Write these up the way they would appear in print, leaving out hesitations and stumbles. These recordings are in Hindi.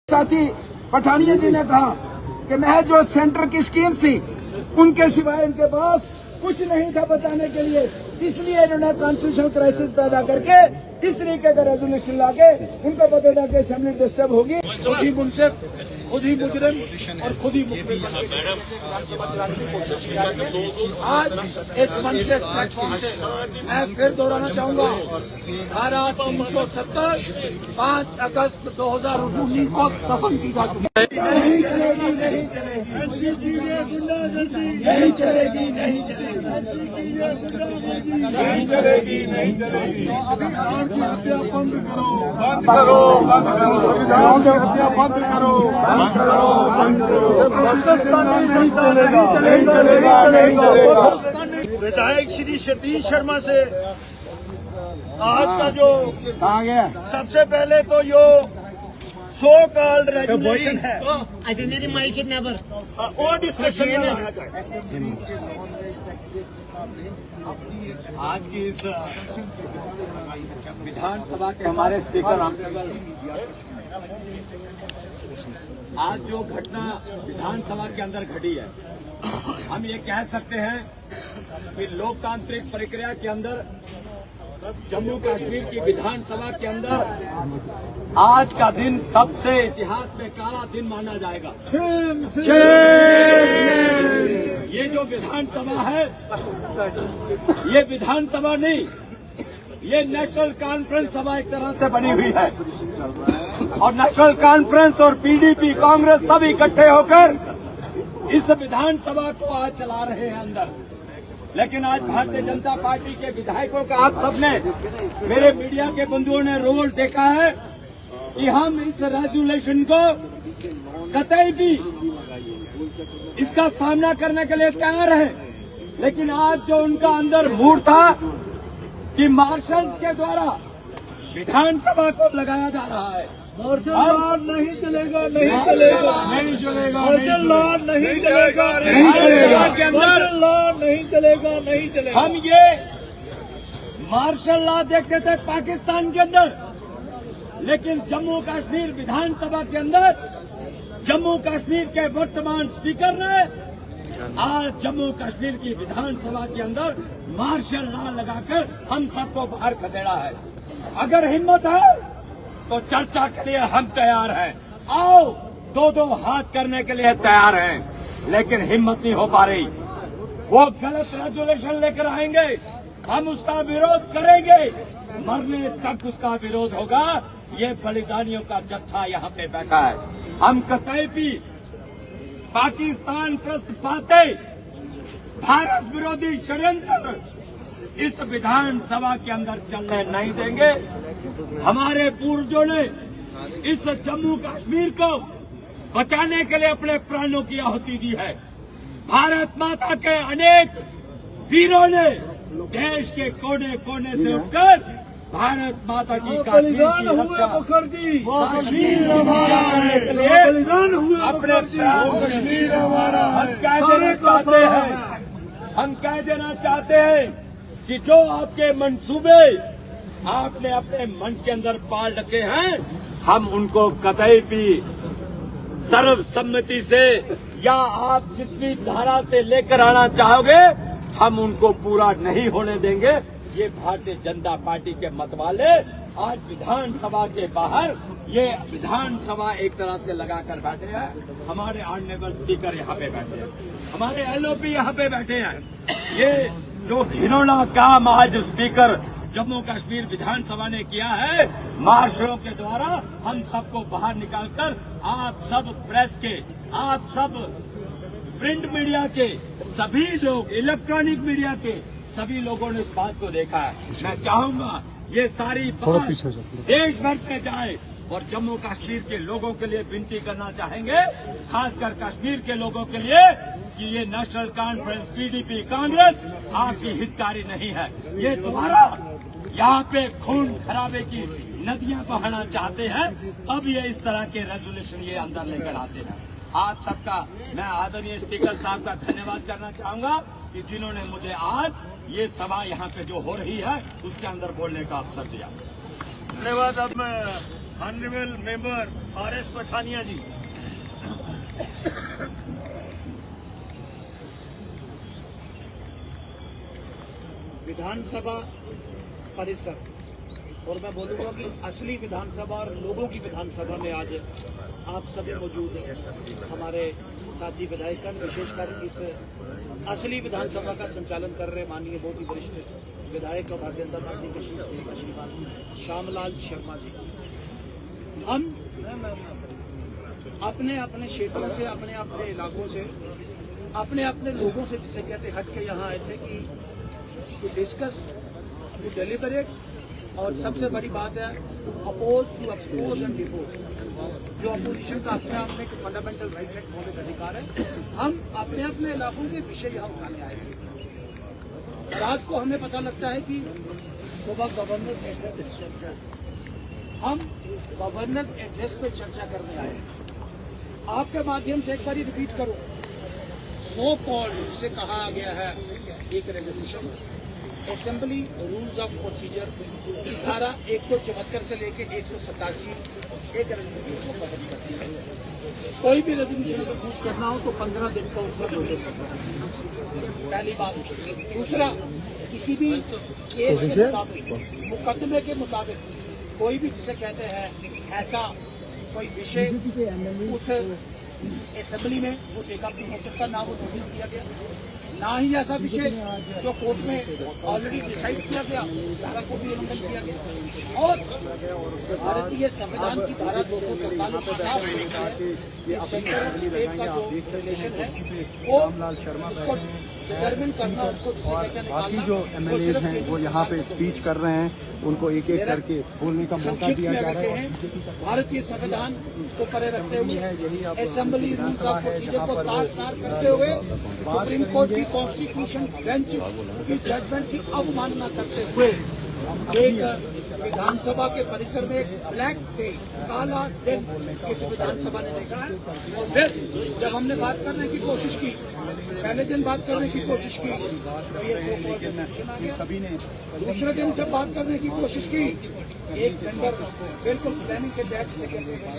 साथी पठानिया जी ने कहा कि मैं जो सेंटर की स्कीम थी उनके सिवाय इनके पास कुछ नहीं था बताने के लिए, इसलिए इन्होंने कॉन्स्टिट्यूशनल क्राइसिस पैदा करके इस तरीके का रेजोल्यूशन लाके उनको पता था कि असेंबली डिस्टर्ब होगी। खुद ही मुंसिफ, खुद ही मुजरिम और खुद ही मुखबिर चलाने की कोशिश की। आज इस मंच से प्लेटफॉर्म से मैं फिर दोहराना चाहूंगा, धारा 370 5 अगस्त 2019 को दफन की जा चुकी है। नहीं चलेगी, नहीं चलेगी, नहीं चलेगी, नहीं चलेगी, नहीं चलेगी, नहीं चलेगी। संविधान की हत्या बंद करो, बंद करो, बंद करो, संविधान की हत्या बंद करो, बंद करो, बंद करो। पाकिस्तान नहीं चलेगा, नहीं चलेगा, नहीं चलेगा। विधायक श्री सतीश शर्मा से आज का जो कहाँ गया? सबसे पहले तो जो सो कॉल्ड रेगुलेशन है वो डिस्कशन में लाया जाए। आज की इस विधानसभा के हमारे स्पीकर आज जो घटना विधानसभा के अंदर घटी है, हम ये कह सकते हैं कि लोकतांत्रिक प्रक्रिया के अंदर जम्मू कश्मीर की विधानसभा के अंदर आज का दिन सबसे इतिहास में काला दिन माना जाएगा। ये जो विधानसभा है, ये विधानसभा नहीं, ये नेशनल कॉन्फ्रेंस सभा एक तरह से बनी हुई है और नेशनल कॉन्फ्रेंस और पीडीपी कांग्रेस सब इकट्ठे होकर इस विधानसभा को आज चला रहे हैं अंदर। लेकिन आज भारतीय जनता पार्टी के विधायकों का आप सबने, मेरे मीडिया के बंधुओं ने रोल देखा है कि हम इस रेजोल्यूशन को कतई भी इसका सामना करने के लिए तैयार हैं। लेकिन आज जो उनका अंदर मूड था कि मार्शल्स के द्वारा विधानसभा को लगाया जा रहा है, मार्शल लॉ नहीं चलेगा, नहीं चलेगा, नहीं चलेगा, मार्शल लॉ नहीं चलेगा, नहीं चलेगा, के अंदर मार्शल लॉ नहीं चलेगा, नहीं चलेगा। हम ये मार्शल लॉ देखते थे पाकिस्तान के अंदर, लेकिन जम्मू कश्मीर विधानसभा के अंदर जम्मू कश्मीर के वर्तमान स्पीकर ने आज जम्मू कश्मीर की विधानसभा के अंदर मार्शल लॉ लगाकर हम सबको बाहर खदेड़ा है। अगर हिम्मत है तो चर्चा के लिए हम तैयार हैं, आओ दो दो हाथ करने के लिए तैयार हैं, लेकिन हिम्मत नहीं हो पा रही। वो गलत रेजोल्यूशन लेकर आएंगे, हम उसका विरोध करेंगे, मरने तक उसका विरोध होगा। ये बलिदानियों का जत्था यहाँ पे बैठा है। हम कतई भी पाकिस्तान प्रस्त पाते भारत विरोधी षड्यंत्र इस विधानसभा के अंदर चलने नहीं देंगे। हमारे पूर्वजों ने इस जम्मू कश्मीर को बचाने के लिए अपने प्राणों की आहुति दी है। भारत माता के अनेक वीरों ने देश के कोने कोने से उठकर भारत माता की बलिदान हुए मुखर्जी, कश्मीर हमारा के लिए अपने कश्मीर हमारा हम कह देना चाहते हैं, हम कह देना चाहते हैं कि जो आपके मंसूबे आपने अपने मन के अंदर पाल रखे हैं, हम उनको कतई भी सर्वसम्मति से या आप जिस भी धारा से लेकर आना चाहोगे, हम उनको पूरा नहीं होने देंगे। ये भारतीय जनता पार्टी के मतवाले आज विधानसभा के बाहर ये विधानसभा एक तरह से लगाकर बैठे हैं। हमारे ऑनरेबल स्पीकर यहाँ पे बैठे हैं, हमारे एलओपी यहाँ पे बैठे हैं। ये जो घिनौना काम आज स्पीकर जम्मू कश्मीर विधानसभा ने किया है, मार्शलों के द्वारा हम सबको बाहर निकालकर आप सब प्रेस के, आप सब प्रिंट मीडिया के सभी लोग, इलेक्ट्रॉनिक मीडिया के सभी लोगों ने इस बात को देखा है। मैं चाहूंगा ये सारी बात देश भर में जाए और जम्मू कश्मीर के लोगों के लिए विनती करना चाहेंगे, खासकर कश्मीर के लोगों के लिए, कि ये नेशनल कॉन्फ्रेंस पीडीपी कांग्रेस आपकी हितकारी नहीं है। ये दोबारा यहाँ पे खून खराबे की नदियां बहाना चाहते हैं, तब ये इस तरह के रेजोल्यूशन ये अंदर लेकर आते हैं। आप सबका मैं आदरणीय स्पीकर साहब का धन्यवाद करना चाहूंगा कि जिन्होंने मुझे आज ये सभा यहाँ पे जो हो रही है उसके अंदर बोलने का अवसर दिया। धन्यवाद। अब मैं ऑनरेबल मेंबर RS पठानिया जी। विधानसभा परिसर, और मैं बोलूँगा कि असली विधानसभा और लोगों की विधानसभा में आज आप सभी मौजूद हैं। हमारे साथी विधायकगण, विशेषकर इस असली विधानसभा का संचालन कर रहे माननीय बहुत ही वरिष्ठ विधायक और भारतीय जनता पार्टी के शीर्ष नेता श्रीमान श्यामलाल शर्मा जी। हम अपने अपने क्षेत्रों से, अपने अपने इलाकों से, अपने अपने लोगों से जिसे कहते हट के यहाँ आए थे कि टू डिस्कस, टू डेलिबरेट, और सबसे बड़ी बात है oppose, to expose and depose. जो अपोजिशन का अपने आप में एक फंडामेंटल राइट है, मौलिक अधिकार है। हम अपने अपने इलाकों के विषय यहाँ उठाने आए थे। रात को हमें पता लगता है कि सुबह गवर्नर्स एड्रेस, हम गवर्नर्स एड्रेस पे चर्चा करने आए। आपके माध्यम से एक बार रिपीट करो, सो कॉल्ड जिसे कहा गया है एक resolution, assembly rules of procedure धारा 174 से लेकर 187 एक रेजोल्यूशन को कवर करती है। कोई भी रेजोल्यूशन को प्रूव करना हो तो 15 दिन का उसका नोटिस होता है, पहली बात। दूसरा, किसी भी केस के मुताबिक, मुकदमे के मुताबिक कोई भी जिसे कहते हैं ऐसा कोई विषय उस असेंबली में वो टेकअप नहीं हो सकता, ना वो नोटिस दिया गया, ना ही ऐसा विषय जो कोर्ट में ऑलरेडी डिसाइड किया गया उस धारा को भी उल्लंघन किया गया। और भारतीय संविधान की धारा 243 साफ करता है कि सेंटर और स्टेट का जो रिलेशन है वो उसको डिटरमिन करना, उसको बाकी जो MLAs हैं वो यहाँ पे स्पीच कर रहे हैं, उनको एक एक करके बोलने का मौका दिया जा रहा है। भारतीय संविधान को परे रखते हुए, असेंबली रूल्स ऑफ प्रोसीजर को तार-तार करते हुए, सुप्रीम कोर्ट की कॉन्स्टिट्यूशन बेंच की जजमेंट की अवमानना करते हुए एक विधानसभा के परिसर में एक ब्लैक डे, काला दिन इस विधानसभा ने देखा है। और फिर जब हमने बात करने की कोशिश की, पहले दिन बात करने की कोशिश की तो ये सो कॉल्ड एक्शन आ गया। दूसरे दिन जब बात करने की कोशिश की, एक मेंबर बिल्कुल प्लानिंग के तहत से कहते हैं।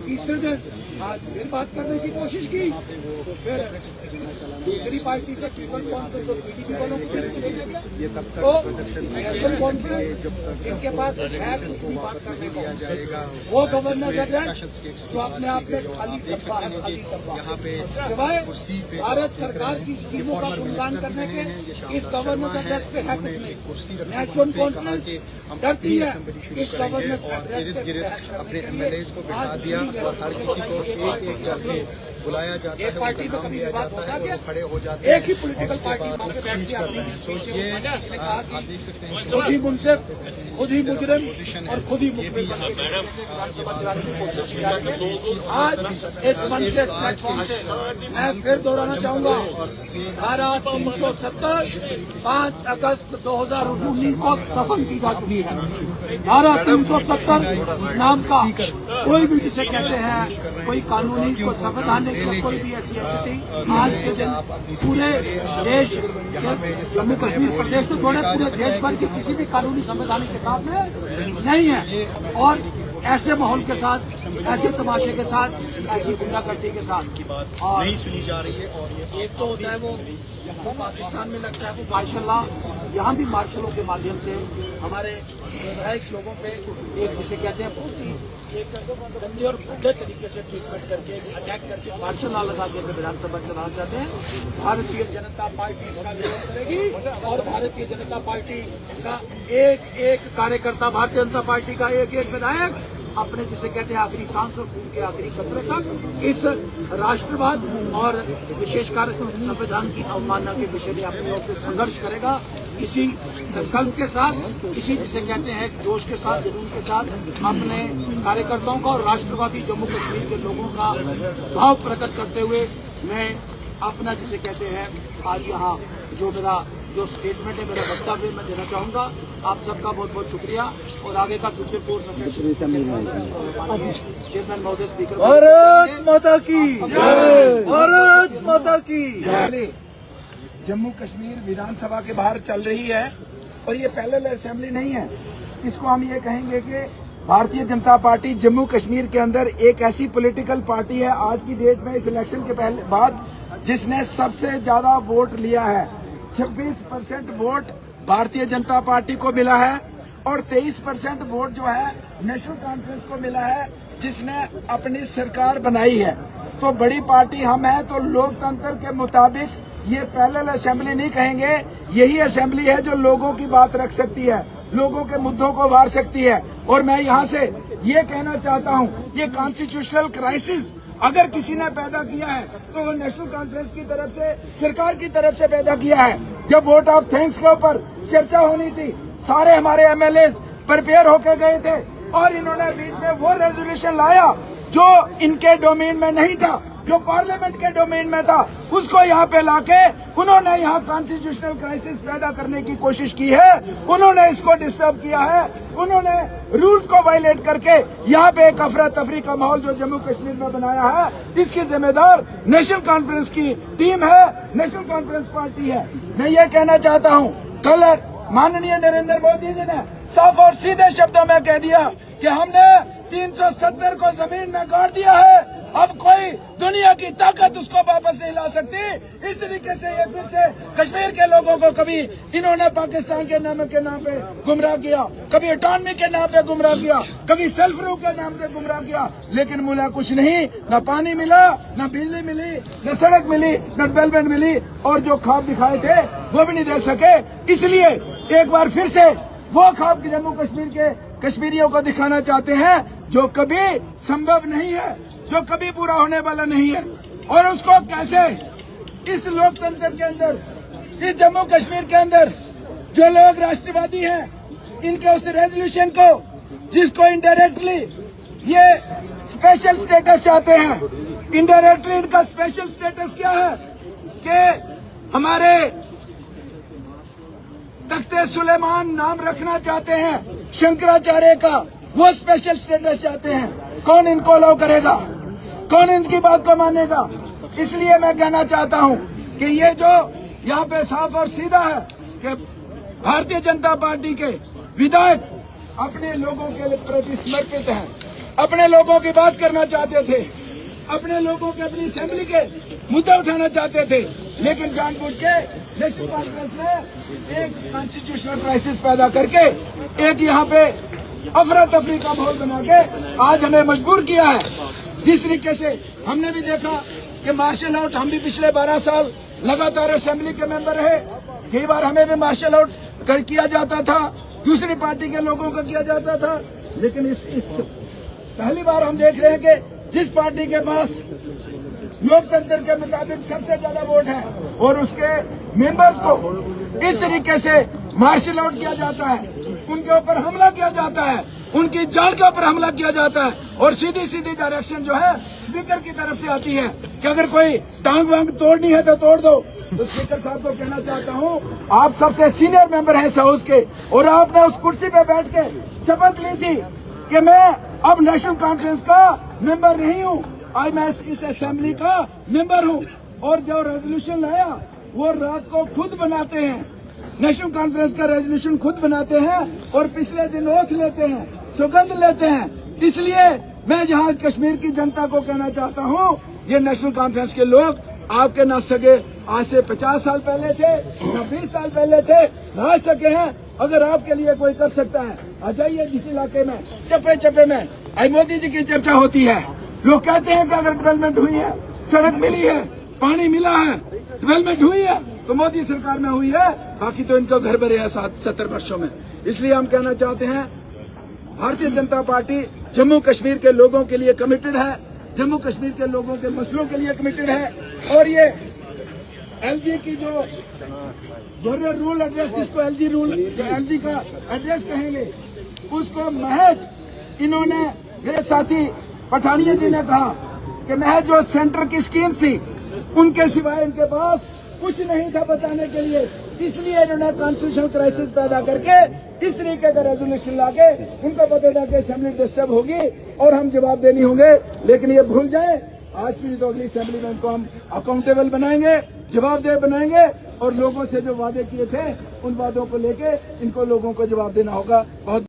तीसरे दिन आज फिर बात करने की कोशिश की तो फिर दूसरी पार्टी से पीपल्स कॉन्फ्रेंस और PDP वालों को भेजा गया। तो नेशनल कॉन्फ्रेंस जिनके पास है कुछ भी बात करने को, वो गवर्नर एड्रेस जो अपने आप में खाली डब्बा है, खाली डब्बा, सिवाय भारत सरकार की स्कीमों का उल्लंघन करने के इस गवर्नर एड्रेस पे है कुछ नहीं। नेशनल कॉन्फ्रेंस डरती है इस गवर्नर एड्रेस पे अपने MLAs को बिठा दिया और हर किसी को एक एक करके बुलाया जाता है, पार्टी में कभी विवाद होता है, खड़े हो जाते हैं। एक ही पॉलिटिकल पार्टी वहाँ पे बैठ के अपनी स्पीच ये उसने कहा आप कि देख सकते हैं खुद ही मुंसिफ, खुद ही मुजरिम और खुद ही मुखबिर बन के विधानसभा चलाने की कोशिश की जा रही है। आज इस मंच से, प्लेटफॉर्म से मैं फिर दोहराना चाहूंगा, धारा 370 5 अगस्त 2019 को दफन की जा चुकी है। धारा 370 नाम का कोई भी जिसे कहते हैं कोई कानूनी, कोई संवैधानिक, कोई भी ऐसी स्थिति आज के दिन पूरे देश, जम्मू कश्मीर प्रदेश तो छोड़े पूरे देश भर की किसी भी कानूनी संवैधानिक किताब में नहीं है। और ऐसे माहौल के साथ, ऐसे तमाशे के साथ, ऐसी गुंडागर्दी के साथ और नहीं सुनी जा रही है। और ये एक तो होता है वो पाकिस्तान में लगता है वो मार्शल लॉ, यहाँ भी मार्शलों के माध्यम से हमारे विधायक लोगों पे एक जिसे कहते हैं बहुत ही एक गंदे और भद्दे तरीके से ट्रीटमेंट करके, अटैक करके, मार्शल लॉ लगा के विधानसभा चलाना चाहते हैं। भारतीय जनता पार्टी इसका विरोध करेगी और भारतीय जनता पार्टी का एक एक कार्यकर्ता, भारतीय जनता पार्टी का एक एक विधायक अपने जिसे कहते हैं आखिरी सांस और खून के आखिरी कतरे तक इस राष्ट्रवाद और विशेषकर संविधान की अवमानना के विषय में अपनी ओर से संघर्ष करेगा। इसी संकल्प के साथ, इसी जिसे कहते हैं जोश के साथ, जुनून के साथ अपने कार्यकर्ताओं का और राष्ट्रवादी जम्मू कश्मीर के लोगों का भाव प्रकट करते हुए मैं अपना जिसे कहते हैं आज यहाँ जो स्टेटमेंट है, मेरा वक्तव्य मैं देना चाहूंगा। आप सबका बहुत बहुत शुक्रिया और आगे का फ्यूचर कोर्स चेयरमैन महोदय, स्पीकर, भारत माता की जय, भारत माता की जय। जम्मू कश्मीर विधानसभा के बाहर चल रही है और ये पैरेलल असेंबली नहीं है। इसको हम ये कहेंगे कि भारतीय जनता पार्टी जम्मू कश्मीर के अंदर एक ऐसी पॉलिटिकल पार्टी है आज की डेट में, इस इलेक्शन के पहले बाद, जिसने सबसे ज्यादा वोट लिया है। 26% वोट भारतीय जनता पार्टी को मिला है और 23% वोट जो है नेशनल कॉन्फ्रेंस को मिला है, जिसने अपनी सरकार बनाई है। तो बड़ी पार्टी हम है, तो लोकतंत्र के मुताबिक ये पैरेलल असेंबली नहीं कहेंगे, यही असेंबली है जो लोगों की बात रख सकती है, लोगों के मुद्दों को उभार सकती है। और मैं यहाँ से ये कहना चाहता हूँ, ये कॉन्स्टिट्यूशनल क्राइसिस अगर किसी ने पैदा किया है तो वो नेशनल कॉन्फ्रेंस की तरफ से, सरकार की तरफ से पैदा किया है। जब वोट ऑफ थैंक्स के ऊपर चर्चा होनी थी, सारे हमारे एमएलए प्रिपेयर होके गए थे और इन्होंने बीच में वो रेजोल्यूशन लाया जो इनके डोमेन में नहीं था, जो पार्लियामेंट के डोमेन में था, उसको यहाँ पे लाके उन्होंने यहाँ कॉन्स्टिट्यूशनल क्राइसिस पैदा करने की कोशिश की है। उन्होंने इसको डिस्टर्ब किया है, उन्होंने रूल्स को वायलेट करके यहाँ पे एक अफरा तफरी का माहौल जो जम्मू कश्मीर में बनाया है, इसकी जिम्मेदार नेशनल कॉन्फ्रेंस की टीम है, नेशनल कॉन्फ्रेंस पार्टी है। मैं ये कहना चाहता हूँ, कल माननीय नरेंद्र मोदी जी ने साफ और सीधे शब्दों में कह दिया कि हमने 370 को जमीन में गाड़ दिया है, अब कोई दुनिया की ताकत उसको वापस नहीं ला सकती। इस तरीके से ये फिर से कश्मीर के लोगों को कभी इन्होंने पाकिस्तान के नाम पे गुमराह किया, कभी ऑटोनॉमी के नाम पे गुमराह किया, कभी सेल्फ रूल के नाम से गुमराह किया, लेकिन मिला कुछ नहीं, न पानी मिला, न बिजली मिली, न सड़क मिली, न डेवलपमेंट मिली, और जो ख्वाब दिखाए थे वो भी नहीं दे सके। इसलिए एक बार फिर से वो ख्वाब जम्मू कश्मीर के कश्मीरियों को दिखाना चाहते हैं जो कभी संभव नहीं है, जो कभी पूरा होने वाला नहीं है। और उसको कैसे इस लोकतंत्र के अंदर, इस जम्मू कश्मीर के अंदर जो लोग राष्ट्रवादी हैं, इनके उस रेजोल्यूशन को, जिसको इनडायरेक्टली ये स्पेशल स्टेटस चाहते हैं, इनडायरेक्टली इनका स्पेशल स्टेटस क्या है कि हमारे तख्ते सुलेमान नाम रखना चाहते हैं शंकराचार्य का, वो स्पेशल स्टेटस चाहते हैं। कौन इनको अलाउ करेगा, कौन इनकी बात को मानेगा? इसलिए मैं कहना चाहता हूं कि ये जो यहाँ पे साफ और सीधा है कि भारतीय जनता पार्टी के विधायक अपने लोगों के प्रति समर्पित हैं, अपने लोगों की बात करना चाहते थे, अपने लोगों के अपनी असेंबली के मुद्दे उठाना चाहते थे, लेकिन जानबूझ के नेशनल कॉन्फ्रेंस ने एक कॉन्स्टिट्यूशनल क्राइसिस पैदा करके एक यहाँ पे अफरा तफरी का माहौल बना के आज हमें मजबूर किया है। जिस तरीके से हमने भी देखा कि मार्शल आउट, हम भी पिछले 12 साल लगातार असेंबली के मेंबर रहे, कई बार हमें भी मार्शल आउट किया जाता था, दूसरी पार्टी के लोगों को किया जाता था, लेकिन इस पहली बार हम देख रहे हैं कि जिस पार्टी के पास लोकतंत्र के मुताबिक सबसे ज्यादा वोट है और उसके मेंबर्स को इस तरीके से मार्शल आउट किया जाता है, उनके ऊपर हमला किया जाता है, उनकी जान के ऊपर हमला किया जाता है, और सीधी सीधी डायरेक्शन जो है स्पीकर की तरफ से आती है कि अगर कोई टांग वांग तोड़नी है तो तोड़ दो। तो स्पीकर साहब को कहना चाहता हूँ, आप सबसे सीनियर मेंबर हैं इस हाउस के, और आपने उस कुर्सी पे बैठ के शपथ ली थी कि मैं अब नेशनल कॉन्फ्रेंस का मेंबर नहीं हूँ, आज मैं इस असेंबली का मेंबर हूँ। और जो रेजोल्यूशन लाया वो रात को खुद बनाते हैं, नेशनल कॉन्फ्रेंस का रेजोल्यूशन खुद बनाते हैं और पिछले दिन ओथ लेते हैं, सौगंध लेते हैं। इसलिए मैं यहाँ कश्मीर की जनता को कहना चाहता हूँ, ये नेशनल कॉन्फ्रेंस के लोग आपके न सके आज से 50 साल पहले थे, न 20 साल पहले थे, रह सके हैं। अगर आपके लिए कोई कर सकता है, आ जाइए जिस इलाके में चप्पे चप्पे में आई मोदी जी की चर्चा होती है, लोग कहते हैं कि अगर डेवलपमेंट हुई है, सड़क मिली है, पानी मिला है, डेवलपमेंट हुई है तो मोदी सरकार में हुई है, बाकी तो इनको घर भरे है 70 वर्षों में। इसलिए हम कहना चाहते हैं, भारतीय जनता पार्टी जम्मू कश्मीर के लोगों के लिए कमिटेड है, जम्मू कश्मीर के लोगों के मसलों के लिए कमिटेड है। और ये एलजी की जो रूल एड्रेस, जिसको एलजी का एड्रेस कहेंगे, उसको महज इन्होंने, मेरे साथी पठानिया जी ने कहा कि महज जो सेंटर की स्कीम्स थी उनके सिवाय उनके पास कुछ नहीं था बताने के लिए। इसलिए इन्होंने कॉन्स्टिट्यूशनल क्राइसिस पैदा करके इस तरीके का रेजोल्यूशन लाके, उनको पता था कि असेंबली डिस्टर्ब होगी और हम जवाब देनी होंगे, लेकिन ये भूल जाए आज की तो अगली असेंबली में इनको हम अकाउंटेबल बनाएंगे, जवाबदेह बनाएंगे, और लोगों से जो वादे किए थे उन वादों को लेके इनको लोगों को जवाब देना होगा। बहुत